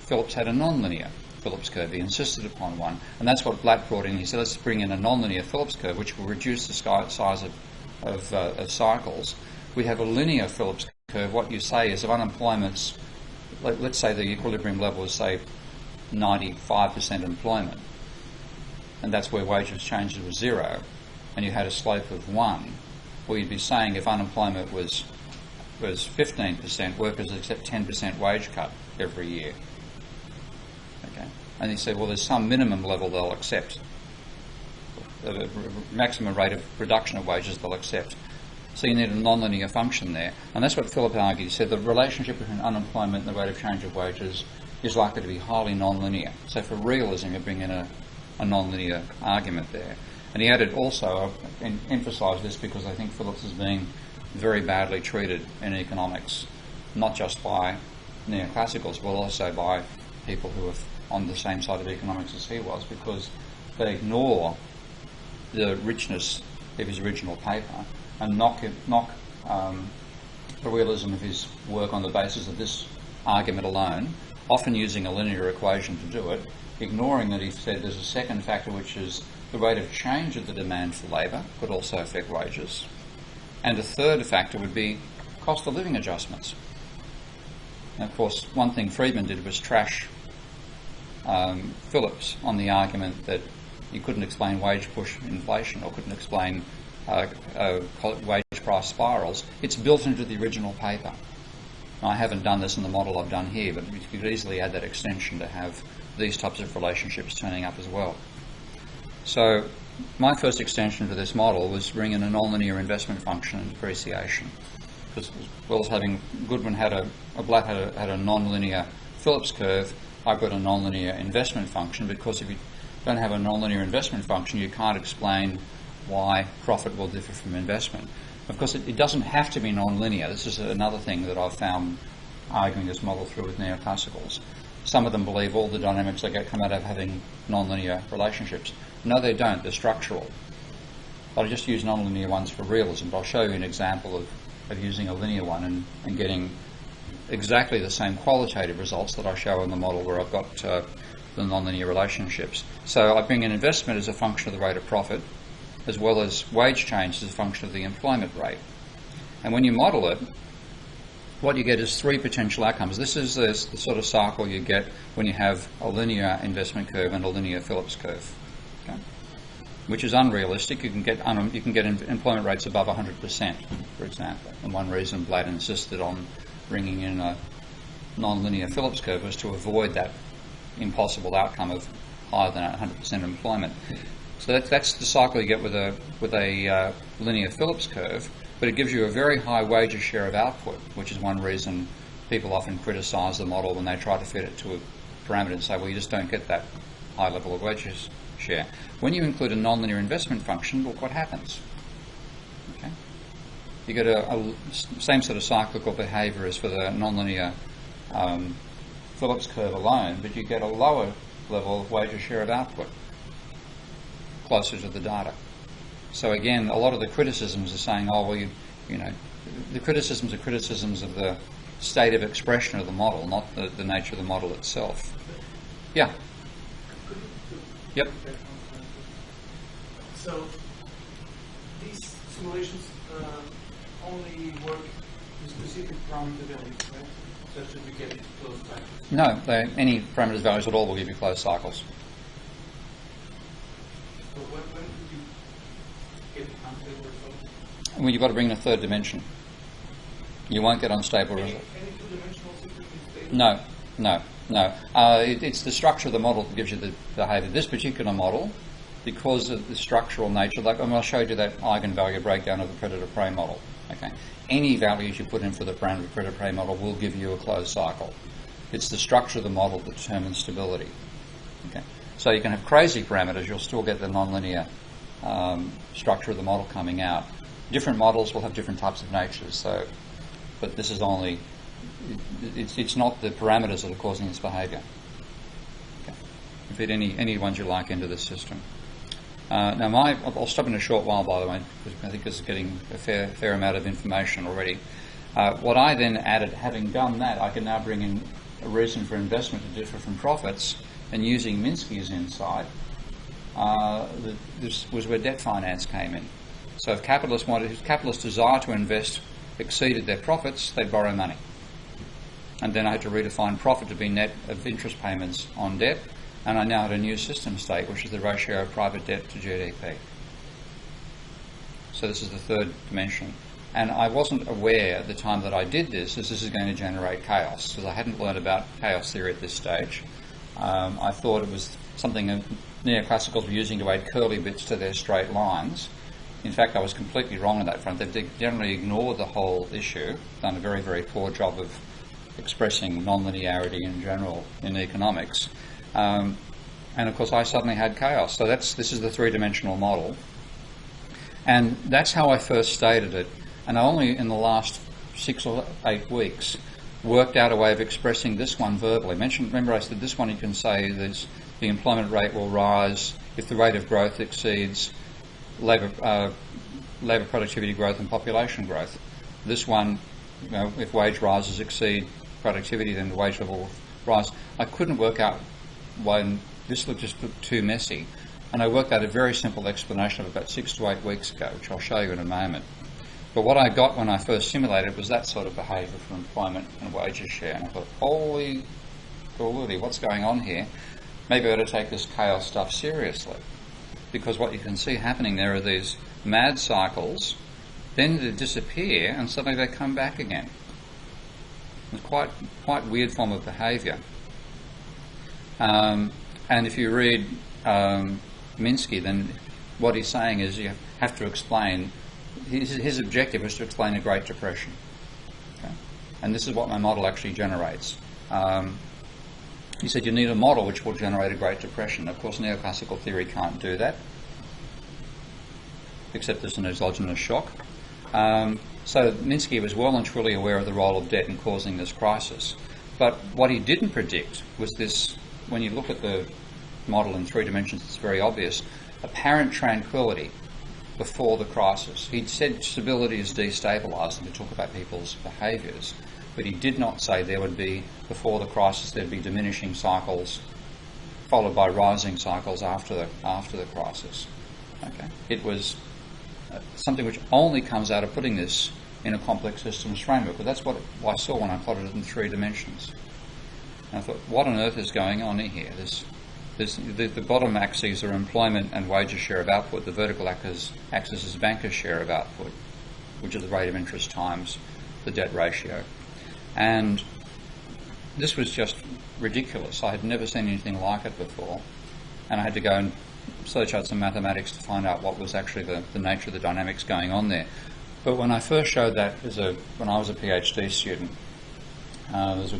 had a nonlinear Phillips curve. He insisted upon one, and that's what Black brought in. He said, let's bring in a nonlinear Phillips curve, which will reduce the size of cycles. We have a linear Phillips curve. What you say is if unemployment's, let's say the equilibrium level is, say, 95% employment, and that's where wages changed to 0, and you had a slope of 1, well, you'd be saying if unemployment was 15%, workers accept 10% wage cut every year. Okay, and he said, well, there's some minimum level they'll accept, the maximum rate of reduction of wages they'll accept. So you need a nonlinear function there. And that's what Philip argued. He said the relationship between unemployment and the rate of change of wages is likely to be highly nonlinear. So for realism, you bring in a nonlinear argument there. And he added also, and emphasised this because I think Phillips is being very badly treated in economics, not just by neoclassicals, but also by people who are on the same side of economics as he was, because they ignore the richness of his original paper and knock the realism of his work on the basis of this argument alone, often using a linear equation to do it, ignoring that he said there's a second factor, which is the rate of change of the demand for labour could also affect wages. And a third factor would be cost of living adjustments. And of course, one thing Friedman did was trash Phillips on the argument that you couldn't explain wage push inflation or couldn't explain wage price spirals. It's built into the original paper. Now, I haven't done this in the model I've done here, but you could easily add that extension to have these types of relationships turning up as well. So my first extension to this model was bring in a nonlinear investment function and depreciation. Because as well as having Goodwin had Black had a nonlinear Phillips curve, I've got a nonlinear investment function, because if you don't have a nonlinear investment function, you can't explain why profit will differ from investment. Of course, it doesn't have to be nonlinear. This is another thing that I've found arguing this model through with neoclassicals. Some of them believe all the dynamics they come out of having nonlinear relationships. No, they don't. They're structural. I'll just use nonlinear ones for realism, but I'll show you an example of using a linear one and getting exactly the same qualitative results that I show in the model where I've got the nonlinear relationships. So I bring in investment as a function of the rate of profit, as well as wage change as a function of the employment rate. And when you model it, what you get is three potential outcomes. This is the sort of cycle you get when you have a linear investment curve and a linear Phillips curve, okay? Which is unrealistic. You can get employment rates above 100%, for example. And one reason Blatt insisted on bringing in a non-linear Phillips curve was to avoid that impossible outcome of higher than 100% employment. So that's the cycle you get with a linear Phillips curve, but it gives you a very high wages share of output, which is one reason people often criticise the model when they try to fit it to a parameter and say, well, you just don't get that high level of wages share. When you include a nonlinear investment function, look what happens. Okay, you get a same sort of cyclical behaviour as for the nonlinear Phillips curve alone, but you get a lower level of wages share of output, closer to the data. So again, a lot of the criticisms are saying, oh, well, the criticisms are criticisms of the state of expression of the model, not the nature of the model itself. Yeah. Yep. So these simulations only work with specific parameter values, right? So should we get into closed cycles? No, any parameters values at all will give you closed cycles. So when do you get unstable results? Well, you've got to bring in a third dimension. You won't get unstable results. Any two-dimensional system is stable? No. It's the structure of the model that gives you the behaviour. This particular model, because of the structural nature, like I showed you that eigenvalue breakdown of the predator-prey model. Okay, any values you put in for the parameter predator-prey model will give you a closed cycle. It's the structure of the model that determines stability. Okay, so you can have crazy parameters, you'll still get the nonlinear structure of the model coming out. Different models will have different types of natures. So, but this is only. It's not the parameters that are causing this behaviour. Okay. You fit any ones you like into this system. Now, I'll stop in a short while, by the way, because I think this is getting a fair amount of information already. What I then added, having done that, I can now bring in a reason for investment to differ from profits, and using Minskys insight, this was where debt finance came in. So if capitalists' desire to invest exceeded their profits, they'd borrow money. And then I had to redefine profit to be net of interest payments on debt, and I now had a new system state, which is the ratio of private debt to GDP. So this is the third dimension. And I wasn't aware at the time that I did this as this is going to generate chaos, because I hadn't learned about chaos theory at this stage. I thought it was something neoclassicals were using to add curly bits to their straight lines. In fact, I was completely wrong on that front. They've generally ignored the whole issue, done a very, very poor job of expressing nonlinearity in general in economics. And of course I suddenly had chaos. So this is the three-dimensional model. And that's how I first stated it. And I only in the last 6 or 8 weeks worked out a way of expressing this one verbally. Remember I said this one you can say the employment rate will rise if the rate of growth exceeds labour productivity growth and population growth. This one, if wage rises exceed productivity, then the wage level will rise. I couldn't work out why this just looked too messy, and I worked out a very simple explanation of about 6 to 8 weeks ago, which I'll show you in a moment. But what I got when I first simulated was that sort of behaviour for employment and wages share, and I thought, holy dooly, what's going on here? Maybe I ought to take this chaos stuff seriously, because what you can see happening there are these mad cycles, then they disappear and suddenly they come back again. It's quite weird form of behaviour. And if you read Minsky, then what he's saying is you have to explain, his objective was to explain the Great Depression. Okay? And this is what my model actually generates. He said you need a model which will generate a Great Depression. Of course, neoclassical theory can't do that, except as an exogenous shock. So Minsky was well and truly aware of the role of debt in causing this crisis. But what he didn't predict was this, when you look at the model in 3 dimensions, it's very obvious, apparent tranquility before the crisis. He'd said stability is destabilising to talk about people's behaviours, but he did not say there would be, before the crisis, there'd be diminishing cycles followed by rising cycles after the crisis. Okay, it was something which only comes out of putting this in a complex systems framework. But that's what I saw when I plotted it in 3 dimensions. And I thought, what on earth is going on here? The bottom axes are employment and wages share of output. The vertical axis is bankers' share of output, which is the rate of interest times the debt ratio. And this was just ridiculous. I had never seen anything like it before. And I had to go and search out some mathematics to find out what was actually the nature of the dynamics going on there. But when I first showed that when I was a PhD student, there was a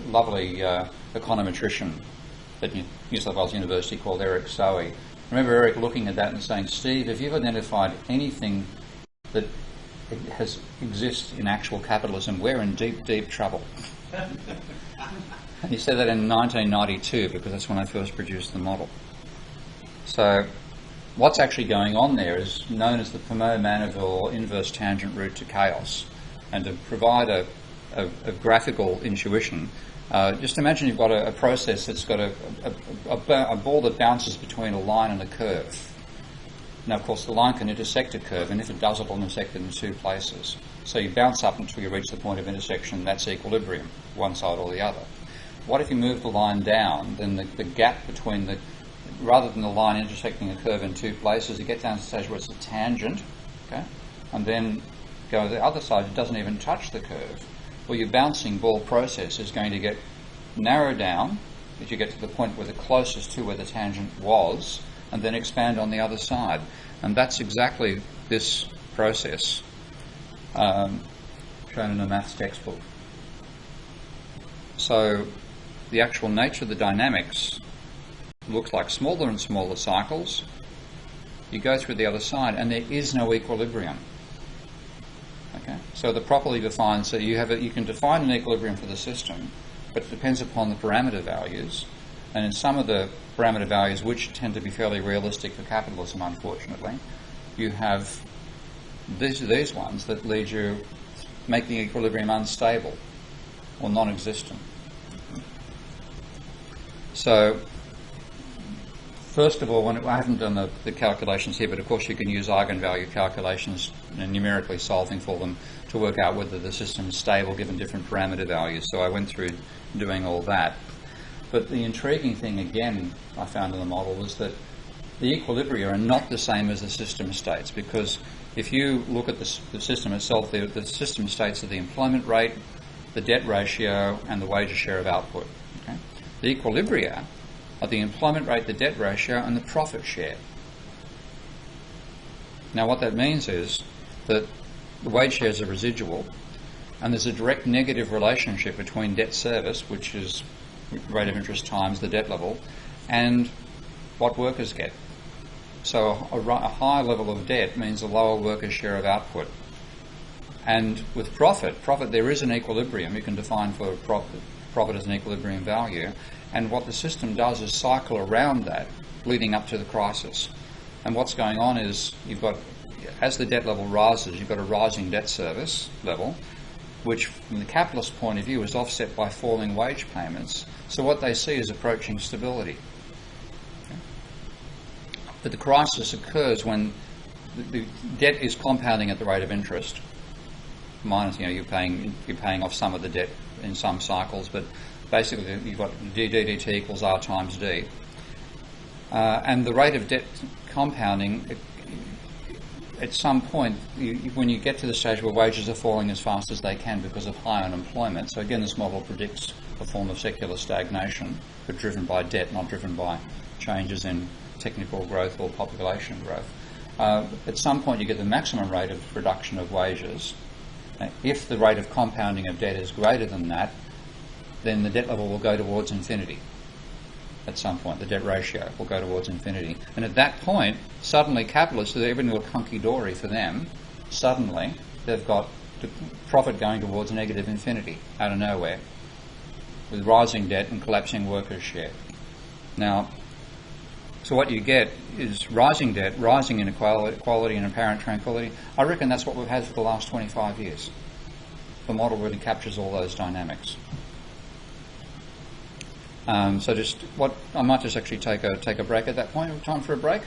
lovely econometrician at New South Wales University called Eric Soe. I remember Eric looking at that and saying, Steve, have you ever identified anything that exists in actual capitalism? We're in deep, deep trouble. And he said that in 1992, because that's when I first produced the model. So what's actually going on there is known as the Thermo Manorville inverse tangent route to chaos. And to provide a graphical intuition, just imagine you've got a process that's got a ball that bounces between a line and a curve. Now, of course, the line can intersect a curve, and if it does, it will intersect it in two places. So you bounce up until you reach the point of intersection, that's equilibrium, one side or the other. What if you move the line down? Then the gap between the, rather than the line intersecting a curve in two places, you get down to the stage where it's a tangent, okay? And then go to the other side, it doesn't even touch the curve. Well, your bouncing ball process is going to get narrowed down as you get to the point where the closest to where the tangent was, and then expand on the other side. And that's exactly this process shown in a maths textbook. So the actual nature of the dynamics looks like smaller and smaller cycles. You go through the other side, and there is no equilibrium. Okay? So the properly defined, so you can define an equilibrium for the system, but it depends upon the parameter values. And in some of the parameter values, which tend to be fairly realistic for capitalism, unfortunately, you have these ones that lead you, make the equilibrium unstable or non-existent. So, first of all, I haven't done the calculations here, but of course you can use eigenvalue calculations and numerically solving for them to work out whether the system is stable given different parameter values. So I went through doing all that. But the intriguing thing, again, I found in the model was that the equilibria are not the same as the system states, because if you look at the system itself, the system states are the employment rate, the debt ratio, and the wages share of output. Okay? The equilibria are the employment rate, the debt ratio, and the profit share. Now what that means is that the wage shares are residual, and there's a direct negative relationship between debt service, which is rate of interest times the debt level, and what workers get. So a high level of debt means a lower worker's share of output. And with profit there is an equilibrium. You can define for profit as an equilibrium value, and what the system does is cycle around that leading up to the crisis. And what's going on is you've got, as the debt level rises, you've got a rising debt service level, which from the capitalist point of view is offset by falling wage payments. So what they see is approaching stability. Okay. But the crisis occurs when the debt is compounding at the rate of interest. Minus, you're paying off some of the debt in some cycles, but basically you've got dt equals R times D. And the rate of debt compounding, at some point, when you get to the stage where wages are falling as fast as they can because of high unemployment, so again this model predicts a form of secular stagnation, but driven by debt, not driven by changes in technical growth or population growth. At some point you get the maximum rate of reduction of wages. If the rate of compounding of debt is greater than that, then the debt level will go towards infinity. At some point, the debt ratio will go towards infinity. And at that point, suddenly capitalists, even though hunky-dory for them, suddenly they've got the profit going towards negative infinity out of nowhere, with rising debt and collapsing workers' share. Now, so what you get is rising debt, rising inequality and apparent tranquility. I reckon that's what we've had for the last 25 years. The model really captures all those dynamics. So I might just actually take a break at that point. Time for a break?